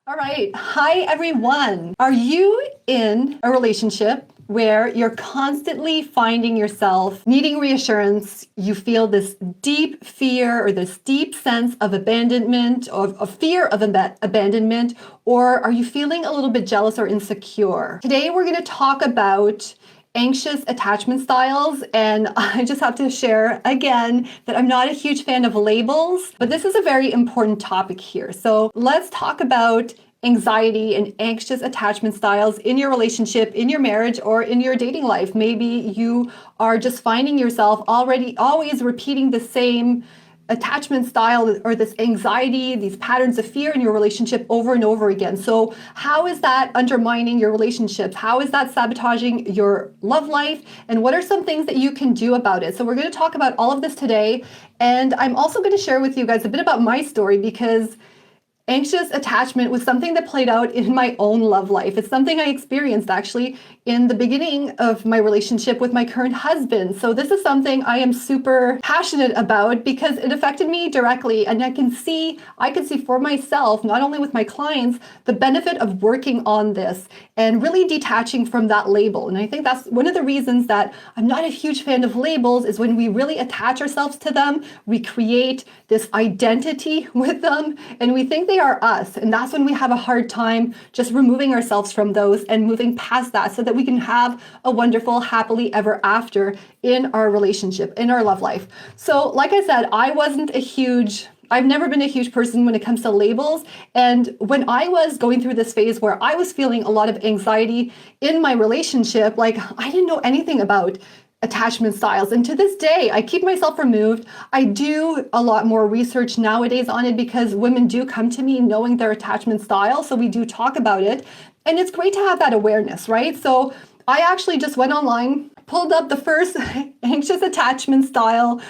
All right. Hi, everyone. Are you in a relationship where you're constantly finding yourself needing reassurance? You feel this deep fear or this deep sense of abandonment or a fear of abandonment, or are you feeling a little bit jealous or insecure? Today, we're going to talk about anxious attachment styles. And I just have to share again that I'm not a huge fan of labels, but this is a very important topic here. So let's talk about anxiety and anxious attachment styles in your relationship, in your marriage, or in your dating life. Maybe you are just finding yourself already always repeating the same attachment style or this anxiety, these patterns of fear in your relationship over and over again. So how is that undermining your relationships? How is that sabotaging your love life? And what are some things that you can do about it? So we're going to talk about all of this today. And I'm also going to share with you guys a bit about my story, because anxious attachment was something that played out in my own love life. It's something I experienced actually in the beginning of my relationship with my current husband. So this is something I am super passionate about because it affected me directly. And I can see for myself, not only with my clients, the benefit of working on this and really detaching from that label. And I think that's one of the reasons that I'm not a huge fan of labels, is when we really attach ourselves to them, we create this identity with them and we think they are us. And that's when we have a hard time just removing ourselves from those and moving past that so that we can have a wonderful, happily ever after in our relationship, in our love life. So like I said, I've never been a huge person when it comes to labels. And when I was going through this phase where I was feeling a lot of anxiety in my relationship, like I didn't know anything about attachment styles. And to this day, I keep myself removed. I do a lot more research nowadays on it because women do come to me knowing their attachment style. So we do talk about it. And it's great to have that awareness, right? So I actually just went online, pulled up the first anxious attachment style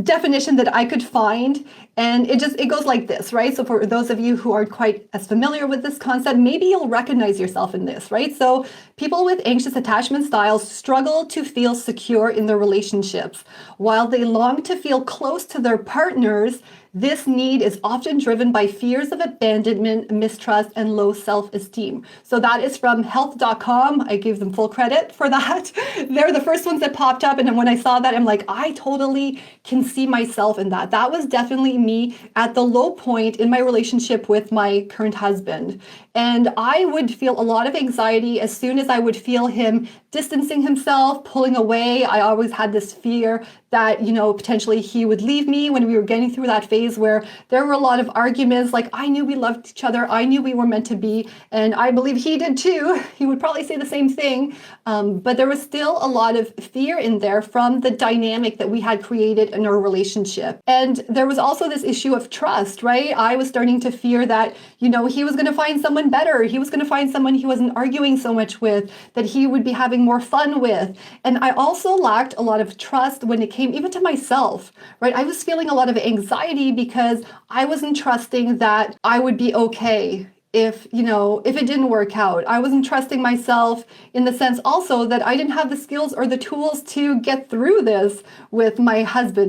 definition that I could find. And it goes like this, right? So for those of you who aren't quite as familiar with this concept, maybe you'll recognize yourself in this, right? So people with anxious attachment styles struggle to feel secure in their relationships. While they long to feel close to their partners, this need is often driven by fears of abandonment, mistrust, and low self-esteem. So that is from health.com. I give them full credit for that. They're the first ones that popped up. And then when I saw that, I'm like, I totally can see myself in that. That was definitely me at the low point in my relationship with my current husband. And I would feel a lot of anxiety as soon as I would feel him distancing himself, pulling away. I always had this fear that, potentially he would leave me when we were getting through that phase where there were a lot of arguments. Like, I knew we loved each other. I knew we were meant to be. And I believe he did too. He would probably say the same thing. But there was still a lot of fear in there from the dynamic that we had created in our relationship. And there was also this issue of trust, right? I was starting to fear that, he was going to find someone better. He was going to find someone he wasn't arguing so much with, that he would be having more fun with. And I also lacked a lot of trust when it came even to myself, right? I was feeling a lot of anxiety because I wasn't trusting that I would be okay if it didn't work out. I wasn't trusting myself in the sense also that I didn't have the skills or the tools to get through this with my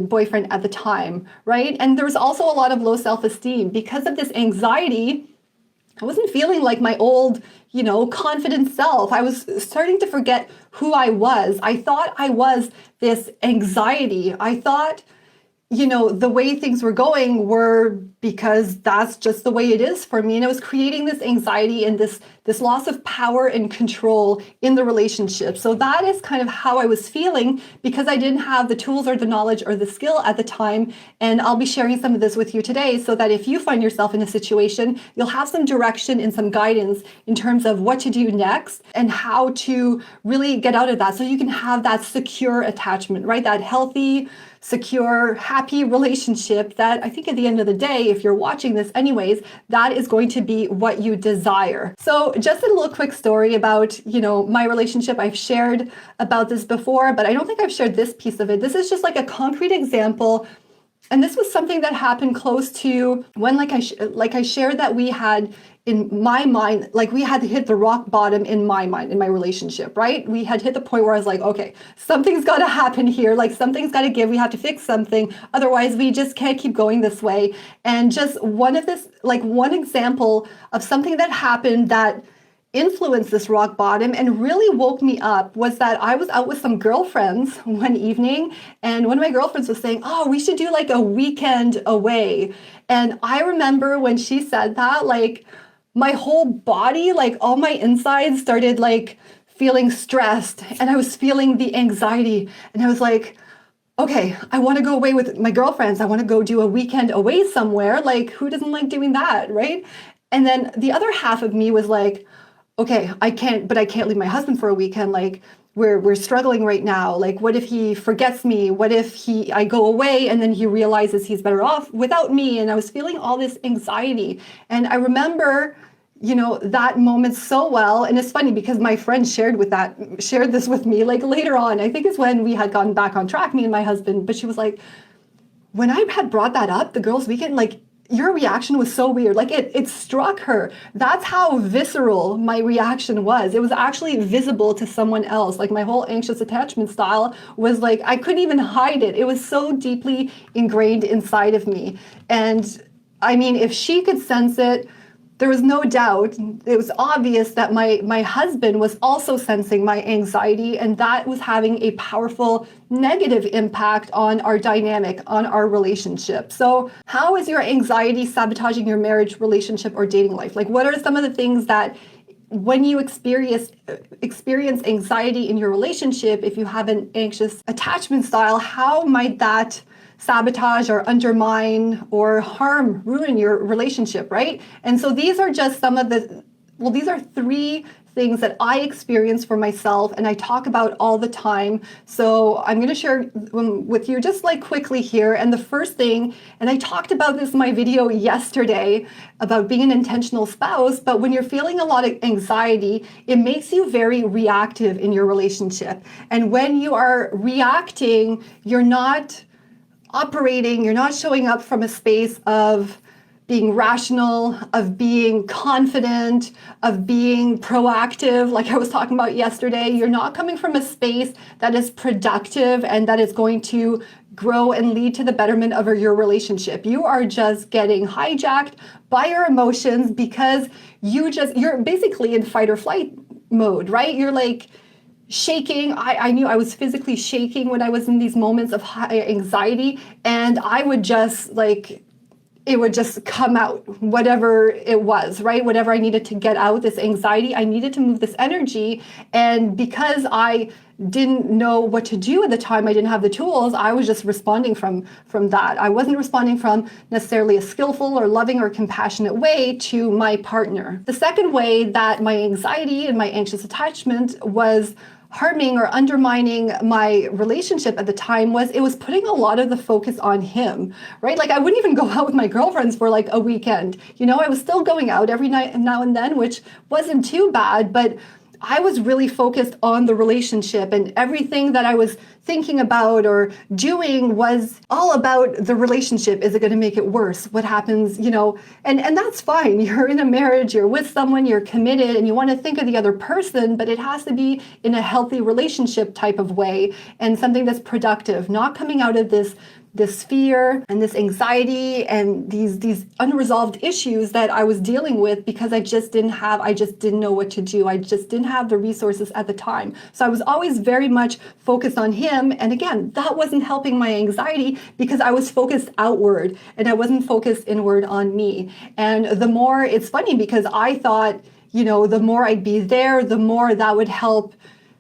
boyfriend at the time, right? And there was also a lot of low self-esteem because of this anxiety. I wasn't feeling like my old, confident self. I was starting to forget who I was. I thought I was this anxiety. I thought, the way things were going were because that's just the way it is for me. And it was creating this anxiety and this loss of power and control in the relationship. So that is kind of how I was feeling because I didn't have the tools or the knowledge or the skill at the time. And I'll be sharing some of this with you today so that if you find yourself in a situation, you'll have some direction and some guidance in terms of what to do next and how to really get out of that so you can have that secure attachment, right? That healthy, secure, happy relationship that I think at the end of the day, if you're watching this anyways, that is going to be what you desire. So just a little quick story about, my relationship. I've shared about this before, but I don't think I've shared this piece of it. This is just like a concrete example And this was something that happened close to when, like I shared, that we had, in my mind, like we had hit the rock bottom in my mind, in my relationship, right? We had hit the point where I was like, okay, something's got to happen here. Like something's got to give. We have to fix something. Otherwise, we just can't keep going this way. And just one example of something that happened that influenced this rock bottom and really woke me up was that I was out with some girlfriends one evening, and one of my girlfriends was saying, oh, we should do like a weekend away. And I remember when she said that, like my whole body, like all my insides started like feeling stressed, and I was feeling the anxiety, and I was like, okay, I want to go away with my girlfriends. I want to go do a weekend away somewhere. Like, who doesn't like doing that, right? And then the other half of me was like, okay, I can't leave my husband for a weekend. Like, we're struggling right now. Like, what if he forgets me? What if I go away and then he realizes he's better off without me? And I was feeling all this anxiety. And I remember, that moment so well. And it's funny because my friend shared this with me, like later on. I think it's when we had gotten back on track, me and my husband. But she was like, when I had brought that up, the girls' weekend, like, your reaction was so weird. Like it struck her. That's how visceral my reaction was. It was actually visible to someone else. Like my whole anxious attachment style was like, I couldn't even hide it. It was so deeply ingrained inside of me. And I mean, if she could sense it, there was no doubt. It was obvious that my husband was also sensing my anxiety, and that was having a powerful negative impact on our dynamic, on our relationship. So how is your anxiety sabotaging your marriage, relationship, or dating life? Like, what are some of the things that when you experience anxiety in your relationship, if you have an anxious attachment style, how might that sabotage or undermine or ruin your relationship, right? And so these are just these are 3 things that I experience for myself and I talk about all the time. So I'm going to share with you just like quickly here. And the first thing, and I talked about this in my video yesterday about being an intentional spouse, but when you're feeling a lot of anxiety, it makes you very reactive in your relationship. And when you are reacting, you're not showing up from a space of being rational, of being confident, of being proactive, like I was talking about yesterday. You're not coming from a space that is productive and that is going to grow and lead to the betterment of your relationship. You are just getting hijacked by your emotions because you're basically in fight or flight mode, right? You're like shaking. I knew I was physically shaking when I was in these moments of high anxiety, and I would just it would just come out, whatever it was, right? Whatever I needed to get out, this anxiety, I needed to move this energy. And because I didn't know what to do at the time, I didn't have the tools, I was just responding from that. I wasn't responding from necessarily a skillful or loving or compassionate way to my partner. The second way that my anxiety and my anxious attachment was harming or undermining my relationship at the time was it was putting a lot of the focus on him, right? Like I wouldn't even go out with my girlfriends for like a weekend. I was still going out every night now and then, which wasn't too bad, but I was really focused on the relationship, and everything that I was thinking about or doing was all about the relationship. Is it going to make it worse? What happens, and that's fine. You're in a marriage, you're with someone, you're committed, and you want to think of the other person, but it has to be in a healthy relationship type of way and something that's productive, not coming out of this fear and this anxiety and these unresolved issues that I was dealing with because I just didn't know what to do. I just didn't have the resources at the time. So I was always very much focused on him. And again, that wasn't helping my anxiety because I was focused outward and I wasn't focused inward on me. And it's funny because I thought, the more I'd be there, the more that would help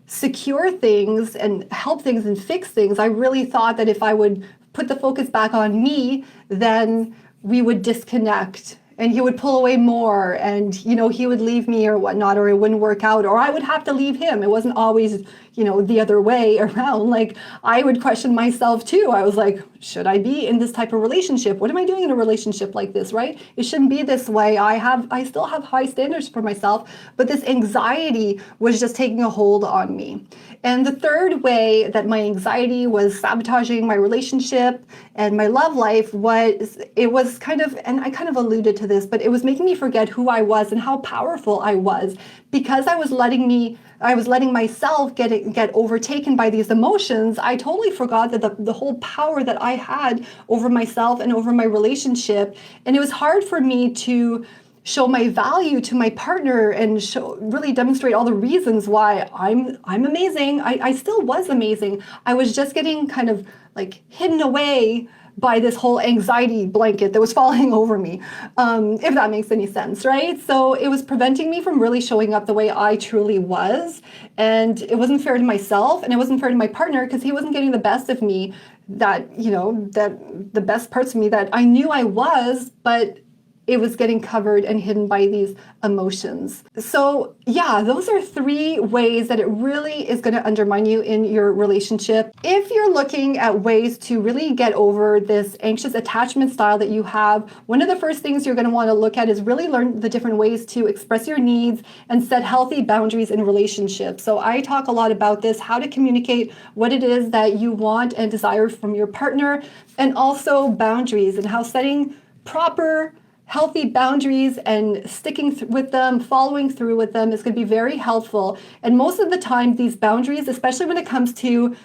secure things and help things and fix things. I really thought that if I would put the focus back on me, then we would disconnect and he would pull away more and, he would leave me or whatnot, or it wouldn't work out, or I would have to leave him. It wasn't always, the other way around. Like, I would question myself too. I was like, should I be in this type of relationship? What am I doing in a relationship like this, right? It shouldn't be this way. I still have high standards for myself, but this anxiety was just taking a hold on me. And the third way that my anxiety was sabotaging my relationship and my love life was kind of, and I kind of alluded to this, but it was making me forget who I was and how powerful I was, because I was letting myself get overtaken by these emotions. I totally forgot that the whole power that I had over myself and over my relationship. And it was hard for me to show my value to my partner and really demonstrate all the reasons why I'm amazing. I still was amazing. I was just getting kind of like hidden away by this whole anxiety blanket that was falling over me, if that makes any sense, right? So it was preventing me from really showing up the way I truly was. And it wasn't fair to myself, and it wasn't fair to my partner, because he wasn't getting the best of me, that the best parts of me that I knew I was, but it was getting covered and hidden by these emotions. So yeah, those are 3 ways that it really is going to undermine you in your relationship. If you're looking at ways to really get over this anxious attachment style that you have, one of the first things you're going to want to look at is really learn the different ways to express your needs and set healthy boundaries in relationships. So I talk a lot about this, how to communicate what it is that you want and desire from your partner, and also boundaries, and how setting proper healthy boundaries and sticking with them, following through with them, is going to be very helpful. And most of the time, these boundaries, especially when it comes to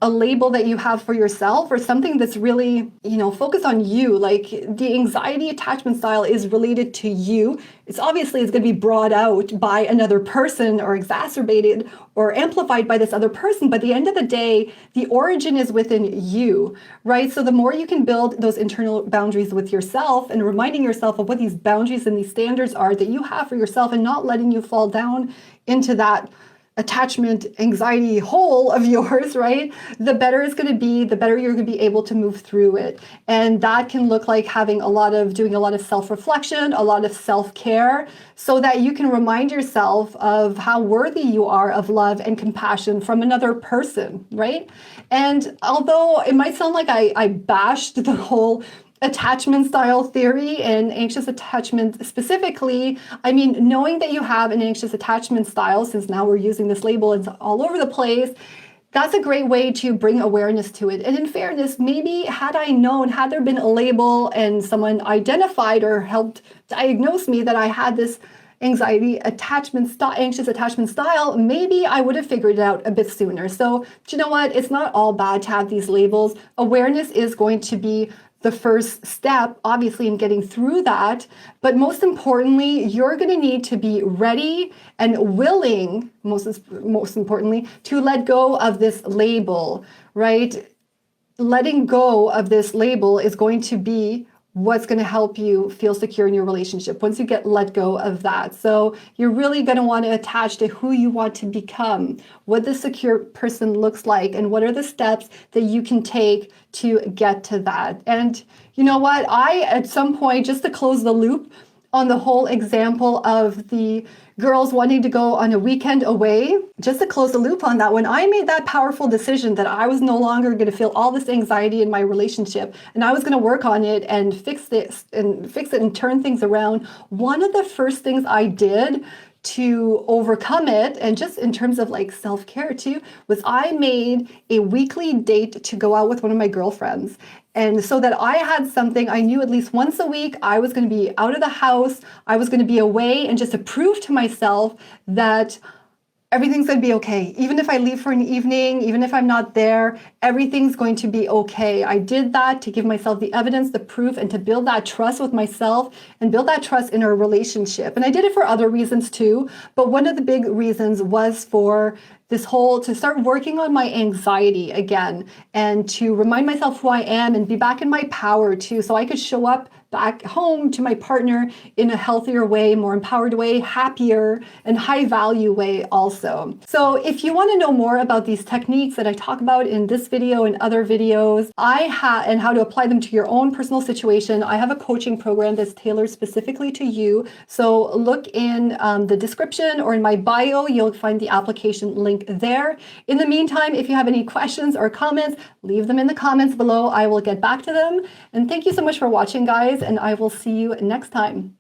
a label that you have for yourself or something that's really, focused on you, like the anxiety attachment style is related to you. It's going to be brought out by another person or exacerbated or amplified by this other person. But at the end of the day, the origin is within you, right? So the more you can build those internal boundaries with yourself and reminding yourself of what these boundaries and these standards are that you have for yourself, and not letting you fall down into that attachment anxiety hole of yours, right? The better it's going to be, the better you're going to be able to move through it. And that can look like doing a lot of self-reflection, a lot of self-care, so that you can remind yourself of how worthy you are of love and compassion from another person, right? And although it might sound like I bashed the whole attachment style theory and anxious attachment specifically, I mean, knowing that you have an anxious attachment style, since now we're using this label, it's all over the place, that's a great way to bring awareness to it. And in fairness, maybe had there been a label and someone identified or helped diagnose me that I had this anxious attachment style, maybe I would have figured it out a bit sooner. So, do you know what? It's not all bad to have these labels. Awareness is going to be the first step, obviously, in getting through that. But most importantly, you're going to need to be ready and willing, most importantly, to let go of this label, right? Letting go of this label is going to be what's going to help you feel secure in your relationship once you let go of that. So you're really going to want to attach to who you want to become, what the secure person looks like, and what are the steps that you can take to get to that. And you know what? At some point, just to close the loop on the whole example of the girls wanting to go on a weekend away, just to close the loop on that, when I made that powerful decision that I was no longer going to feel all this anxiety in my relationship, and I was going to work on it and fix it and turn things around, one of the first things I did to overcome it, and just in terms of like self-care too, was I made a weekly date to go out with one of my girlfriends. And so that I had something, I knew at least once a week I was going to be out of the house, I was going to be away, and just to prove to myself that everything's going to be okay. Even if I leave for an evening, even if I'm not there, everything's going to be okay. I did that to give myself the evidence, the proof, and to build that trust with myself and build that trust in our relationship. And I did it for other reasons too, but one of the big reasons was for to start working on my anxiety again, and to remind myself who I am and be back in my power too, so I could show up back home to my partner in a healthier way, more empowered way, happier and high value way also. So if you want to know more about these techniques that I talk about in this video and other videos, and how to apply them to your own personal situation, I have a coaching program that's tailored specifically to you. So look in the description or in my bio, you'll find the application link link there. In the meantime, if you have any questions or comments, leave them in the comments below. I will get back to them. And thank you so much for watching, guys, and I will see you next time.